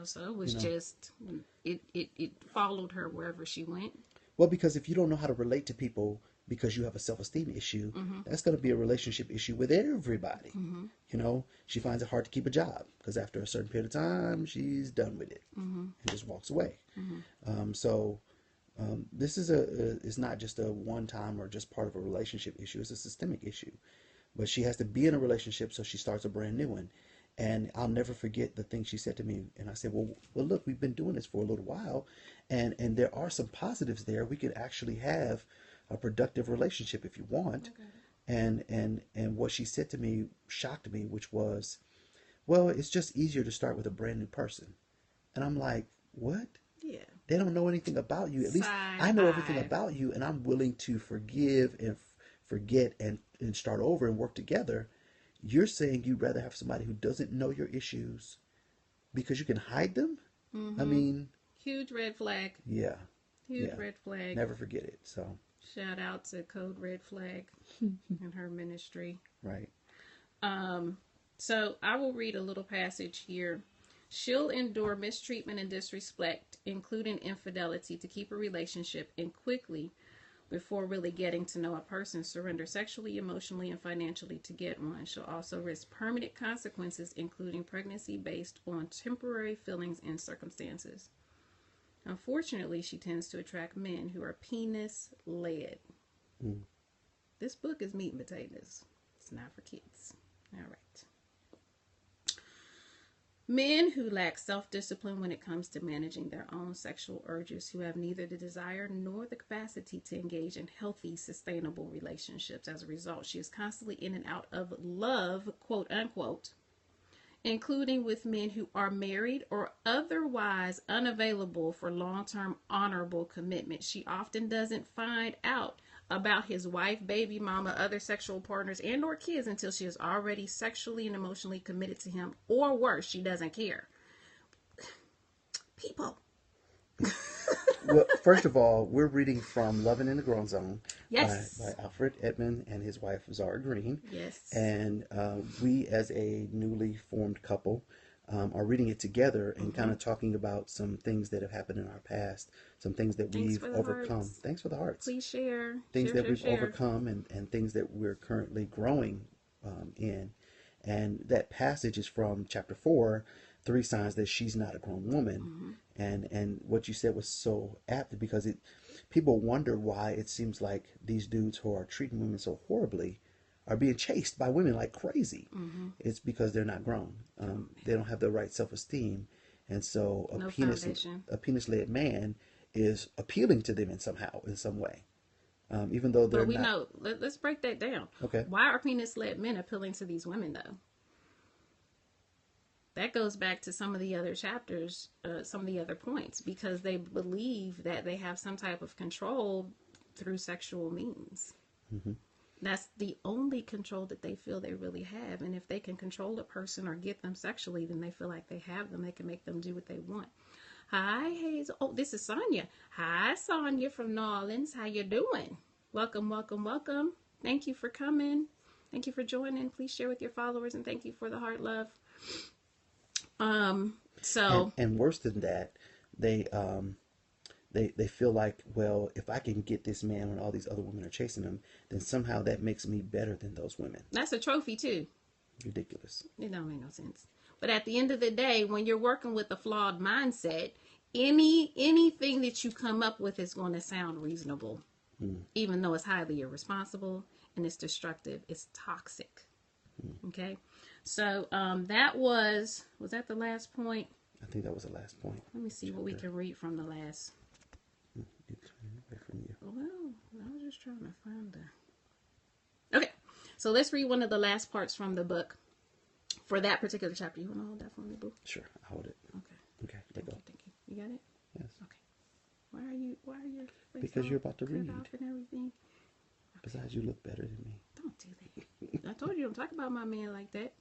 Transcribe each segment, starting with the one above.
So it was You know, just, it followed her wherever she went. well, because if you don't know how to relate to people because you have a self-esteem issue, Mm-hmm. that's going to be a relationship issue with everybody. Mm-hmm. You know, she finds it hard to keep a job because after a certain period of time, she's done with it Mm-hmm. and just walks away. Mm-hmm. So this is it's not just a one time or just part of a relationship issue. It's a systemic issue. But she has to be in a relationship, so she starts a brand new one. And I'll never forget the thing she said to me. And I said, well, look, we've been doing this for a little while, and there are some positives there. We could actually have a productive relationship if you want. Okay. And what she said to me shocked me, which was, well, it's just easier to start with a brand new person. And I'm like, what? Yeah. They don't know anything about you. At least Side I know everything eye. about you, and I'm willing to forgive and forget and start over and work together. You're saying you'd rather have somebody who doesn't know your issues because you can hide them? I Mm-hmm. mean, Huge red flag. yeah, Huge yeah. red flag. Never forget it. So, Shout out to Code Red Flag and her ministry. right. Um, so I will read a little passage here. She'll endure mistreatment and disrespect, including infidelity, to keep a relationship, and quickly, before really getting to know a person, surrender sexually, emotionally, and financially to get one. She'll also risk permanent consequences, including pregnancy, based on temporary feelings and circumstances. Unfortunately, she tends to attract men who are penis-led. Mm. This book is meat and potatoes. It's not for kids. All right. Men who lack self-discipline when it comes to managing their own sexual urges, who have neither the desire nor the capacity to engage in healthy, sustainable relationships. As a result, she is constantly in and out of love, quote unquote, including with men who are married or otherwise unavailable for long-term honorable commitment. She often doesn't find out about his wife, baby mama, other sexual partners, and or kids until she is already sexually and emotionally committed to him, or worse, she doesn't care. People. Well, first of all, we're reading from Loving in the Grown Zone Yes. by Alfred Edmond and his wife, Zara Green. Yes. And we, as a newly formed couple, are reading it together and kind of talking about some things that have happened in our past, some things that Thanks we've for the overcome. hearts. Thanks for the hearts. Please share. Things Share, that share, we've share. overcome and things that we're currently growing in. And that passage is from chapter 4, 3 signs that she's not a grown woman. Mm-hmm. And what you said was so apt because people wonder why it seems like these dudes who are treating women so horribly are being chased by women like crazy. Mm-hmm. It's because they're not grown. They don't have the right self-esteem, and so No foundation. a penis-led man is appealing to them in some way, even though they're But we not. know, let's break that down. Okay. Why are penis-led men appealing to these women, though? That goes back to some of the other chapters, some of the other points, because they believe that they have some type of control through sexual means. Mm-hmm. That's the only control that they feel they really have. And if they can control a person or get them sexually, then they feel like they have them. They can make them do what they want. Hi, Hazel. Oh, this is Sonia. Hi, Sonia from New Orleans. How you doing? Welcome, welcome, welcome. Thank you for coming. Thank you for joining. Please share with your followers, and thank you for the heart love. And worse than that, they feel like, well, if I can get this man when all these other women are chasing him, then somehow that makes me better than those women. That's a trophy too. Ridiculous. It don't make no sense. But at the end of the day, when you're working with a flawed mindset, anything that you come up with is going to sound reasonable, even though it's highly irresponsible and it's destructive. It's toxic. Okay. So that was that the last point? I think that was the last point. Let me see what we can read from the last. Well, I was just trying to find the. Okay, so let's read one of the last parts from the book for that particular chapter. You want to hold that for me, boo? Sure, I'll hold it. Okay. Okay, let go. Thank you. You got it? Yes. Okay. Why are you? Because you're about to read. Off and everything. Besides, you look better than me. Don't do that. I told you don't talk about my man like that.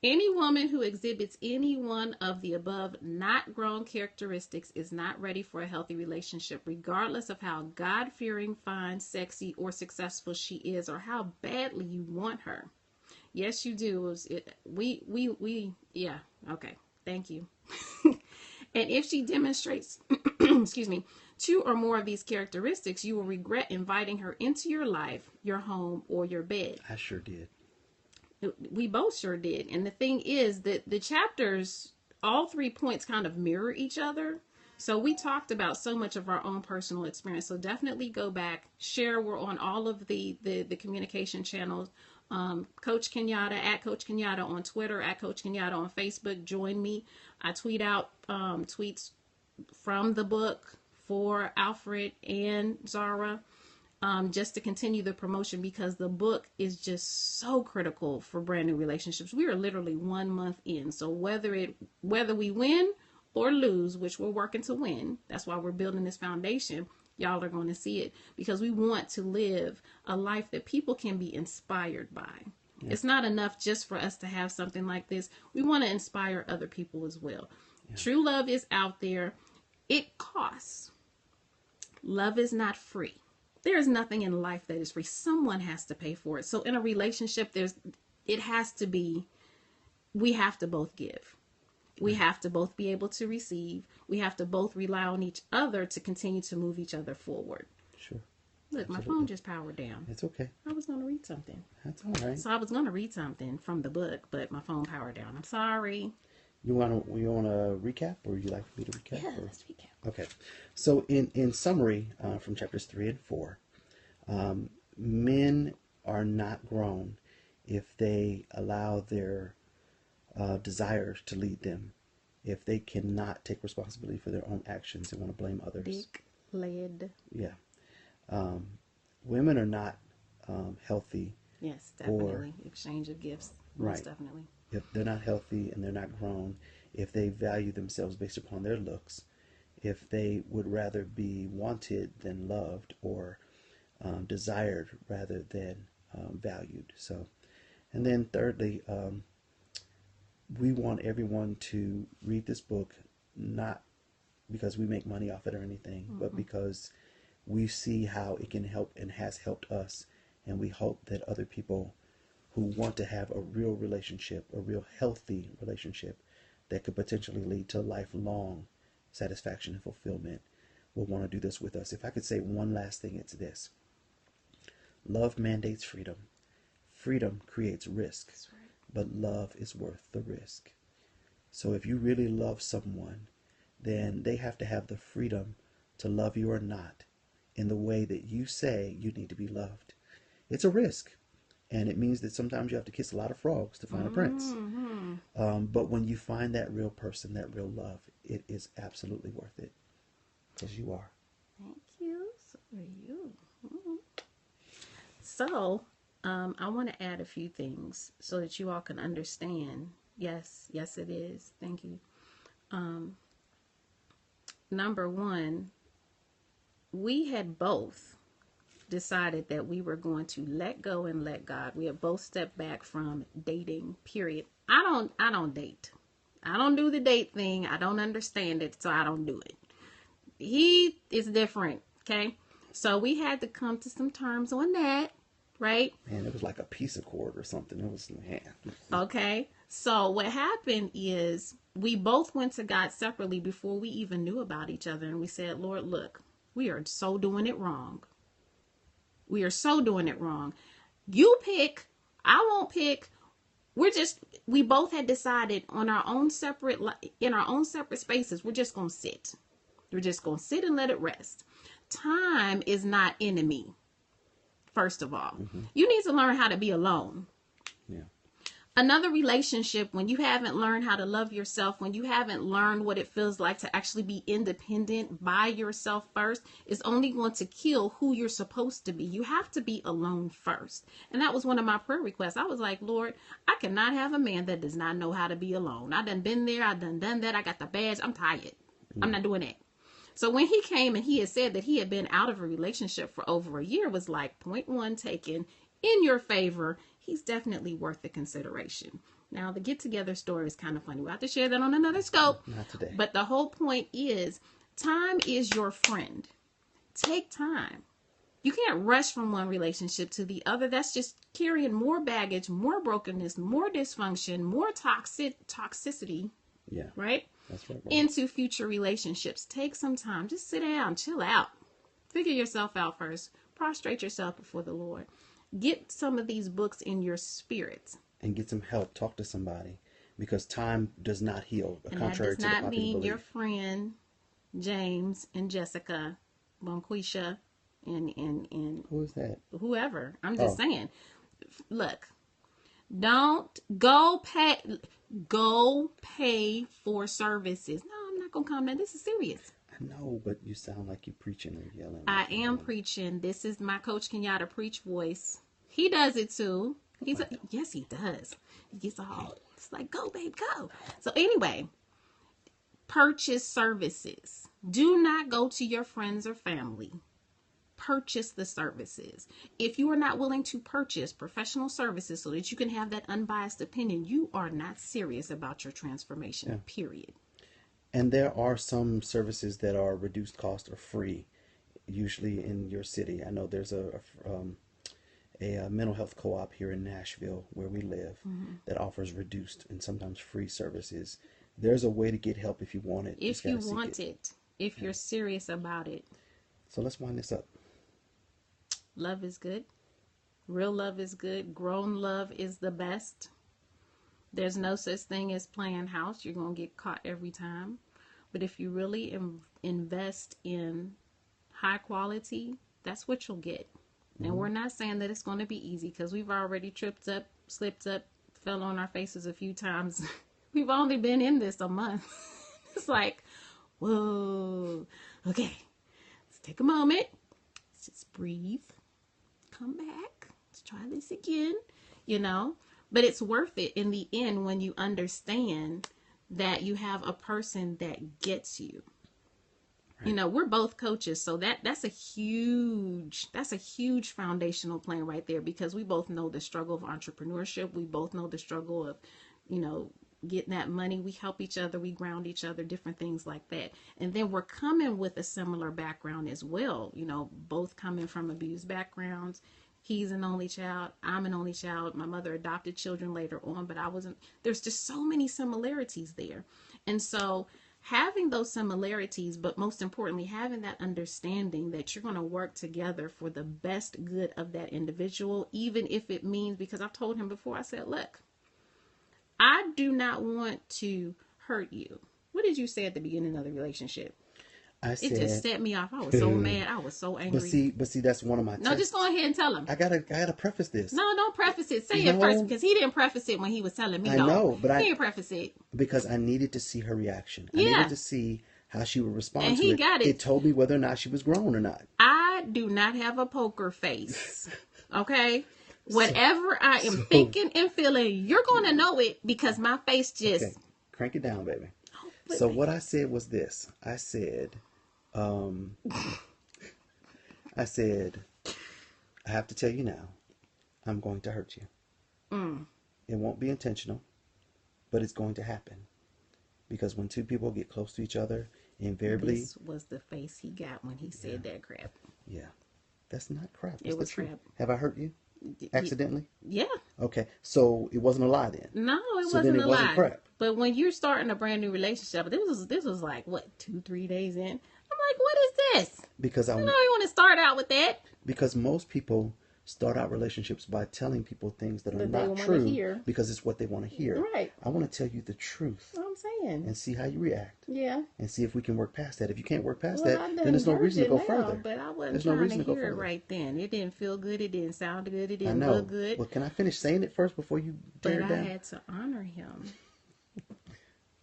Any woman who exhibits any one of the above not grown characteristics is not ready for a healthy relationship, regardless of how God-fearing, fine, sexy, or successful she is, or how badly you want her. Yes, you do. Yeah. Okay. Thank you. And if she demonstrates, excuse me, 2 or more of these characteristics, you will regret inviting her into your life, your home, or your bed. I sure did. We both sure did. And the thing is that the chapters, all 3 points kind of mirror each other. So we talked about so much of our own personal experience. So definitely go back, share. We're on all of the communication channels. Coach Kenyatta, at Coach Kenyatta on Twitter, at Coach Kenyatta on Facebook. Join me. I tweet out tweets from the book for Alfred and Zara, just to continue the promotion, because the book is just so critical for brand new relationships. We are literally 1 month in. So whether we win or lose, which we're working to win, that's why we're building this foundation, y'all are going to see it, because we want to live a life that people can be inspired by. Yeah. It's not enough just for us to have something like this. We want to inspire other people as well. Yeah. True love is out there. It costs. Love is not free. There is nothing in life that is free. Someone has to pay for it. So in a relationship, we have to both give. We have to both be able to receive. We have to both rely on each other to continue to move each other forward. Sure. Look, absolutely. My phone just powered down. It's okay. I was going to read something. That's all right. So I was going to read something from the book, but my phone powered down. I'm sorry. You want to recap, or would you like me to recap? Yeah, let's recap. Okay. So in summary, from chapters 3 and 4, men are not grown if they allow their desires to lead them, if they cannot take responsibility for their own actions and want to blame others. Dick led. Yeah. Women are not healthy. Yes, definitely. Exchange of gifts. Most right. Definitely. If they're not healthy and they're not grown, if they value themselves based upon their looks, if they would rather be wanted than loved, or desired rather than valued. So, and then thirdly, we want everyone to read this book, not because we make money off it or anything, but because we see how it can help and has helped us. And we hope that other people who want to have a real relationship, a real healthy relationship that could potentially lead to lifelong satisfaction and fulfillment, will want to do this with us. If I could say one last thing, it's this. Love mandates freedom. Freedom creates risk. That's right. But love is worth the risk. So if you really love someone, then they have to have the freedom to love you or not in the way that you say you need to be loved. It's a risk. And it means that sometimes you have to kiss a lot of frogs to find a prince. But when you find that real person, that real love, it is absolutely worth it. Because you are. Thank you. So are you. So, I want to add a few things so that you all can understand. Yes, it is. Thank you. Number one, we had both decided that we were going to let go and let God. We have both stepped back from dating, period. I don't date. I don't do the date thing. I don't understand it, so I don't do it. He is different, okay? So we had to come to some terms on that, right? Man, it was like a peace accord or something. It was, man. Okay. So what happened is we both went to God separately before we even knew about each other. And we said, Lord, look, we are so doing it wrong. We are so doing it wrong. You pick. I won't pick. We both had decided in our own separate spaces, we're just going to sit. We're just going to sit and let it rest. Time is not enemy. First of all, you need to learn how to be alone. Yeah. Another relationship, when you haven't learned how to love yourself, when you haven't learned what it feels like to actually be independent by yourself first, is only going to kill who you're supposed to be. You have to be alone first. And that was one of my prayer requests. I was like, Lord, I cannot have a man that does not know how to be alone. I done been there. I done that. I got the badge. I'm tired. I'm not doing that. So when he came and he had said that he had been out of a relationship for over a year, was like, point one taken in your favor. He's definitely worth the consideration. Now, the get together story is kind of funny. We'll have to share that on another scope. Not today. But the whole point is, time is your friend. Take time. You can't rush from one relationship to the other. That's just carrying more baggage, more brokenness, more dysfunction, more toxicity. Yeah. Right? That's right, brother. into future relationships. Take some time. Just sit down, chill out. Figure yourself out first. Prostrate yourself before the Lord. Get some of these books in your spirit. And get some help. Talk to somebody. Because time does not heal, And that contrary does to the not popular mean your belief. friend James and Jessica, Bonquisha, and Who is that? whoever. I'm just Oh, saying. Look, don't go pay for services. No, I'm not gonna comment. This is serious. I know, but you sound like you're preaching or yelling I like you're am yelling. preaching. This is my Coach Kenyatta preach voice. He does it too. I don't. Yes, he does. He gets all, it's like, go, babe, go. So anyway, purchase services. Do not go to your friends or family. Purchase the services. If you are not willing to purchase professional services so that you can have that unbiased opinion, you are not serious about your transformation, Yeah. period. And there are some services that are reduced cost or free, usually in your city. I know there's a mental health co-op here in Nashville where we live that offers reduced and sometimes free services. There's a way to get help if you want it. If Just you gotta seek want it. it, if you're serious about it. So let's wind this up. Love is good. Real love is good. Grown love is the best. There's no such thing as playing house. You're going to get caught every time. But if you really invest in high quality, that's what you'll get. And we're not saying that it's going to be easy, because we've already tripped up, slipped up, fell on our faces a few times. We've only been in this a month. It's like, whoa, okay, let's take a moment. Let's just breathe. Come back. Let's try this again, you know. But it's worth it in the end when you understand that you have a person that gets you. Right. You know, we're both coaches, so that's a huge foundational plan right there, because we both know the struggle of entrepreneurship. We both know the struggle of, you know, getting that money. We help each other, we ground each other, different things like that. And then we're coming with a similar background as well, you know, both coming from abused backgrounds. He's an only child, I'm an only child. My mother adopted children later on, but I wasn't. There's just so many similarities there. And so having those similarities, but most importantly, having that understanding that you're going to work together for the best good of that individual, even if it means, because I've told him before, I said, look, I do not want to hurt you. What did you say at the beginning of the relationship? I It just said, set me off. I was so mad. I was so angry. but see, that's one of my No, tests. just go ahead and tell him. I gotta preface this. No, don't preface it. Say it first, because he didn't preface it when he was telling me. I know, but he didn't preface it. because I needed to see her reaction. I Yeah. needed to see how she would respond And to he it. got it. It told me whether or not she was grown or not. I do not have a poker face. Okay? Whatever I am thinking and feeling, you're going to know it, because my face just... Okay, crank it down, baby. Oh, So what I said was this. I said, I have to tell you now, I'm going to hurt you. It won't be intentional, but it's going to happen. Because when two people get close to each other, invariably... This was the face he got when he said that crap. Yeah. That's not crap. It was crap. Have I hurt you? Accidentally? Yeah. Okay. So it wasn't a lie then? No, it So wasn't then it a wasn't lie. crap. But when you're starting a brand new relationship, this was like, what, 2-3 days in? I'm like, what is this? Because You know, you want to start out with that. because most people start out relationships by telling people things that are That they not wanna true hear. because it's what they want to hear. Right. I want to tell you the truth That's what I'm saying. and see how you react Yeah. and see if we can work past that. If you can't work past Well, I that, done then there's no heard reason to it go now, further. But I wasn't There's no trying reason to to go hear it further. right then. It didn't feel good. It didn't sound good. It I didn't know. look good. Well, can I finish saying it first before you tear But it I down? had to honor him.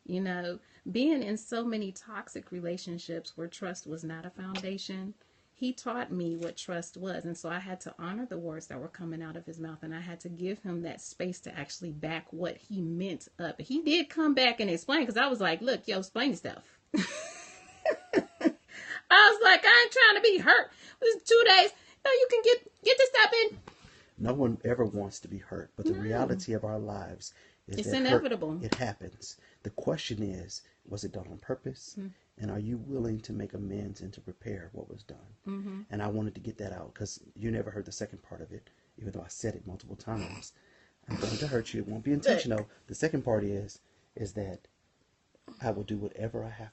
You know, being in so many toxic relationships where trust was not a foundation, he taught me what trust was. And so I had to honor the words that were coming out of his mouth. And I had to give him that space to actually back what he meant up. He did come back and explain, because I was like, look, yo, explain stuff. I was like, I ain't trying to be hurt. It was 2 days. No, you can get this stuff in. No one ever wants to be hurt, but the No. reality of our lives is It's that inevitable. it happens. The question is, was it done on purpose? And are you willing to make amends and to repair what was done? And I wanted to get that out because you never heard the second part of it, even though I said it multiple times. I'm going to hurt you. It won't be intentional. The second part is that I will do whatever I have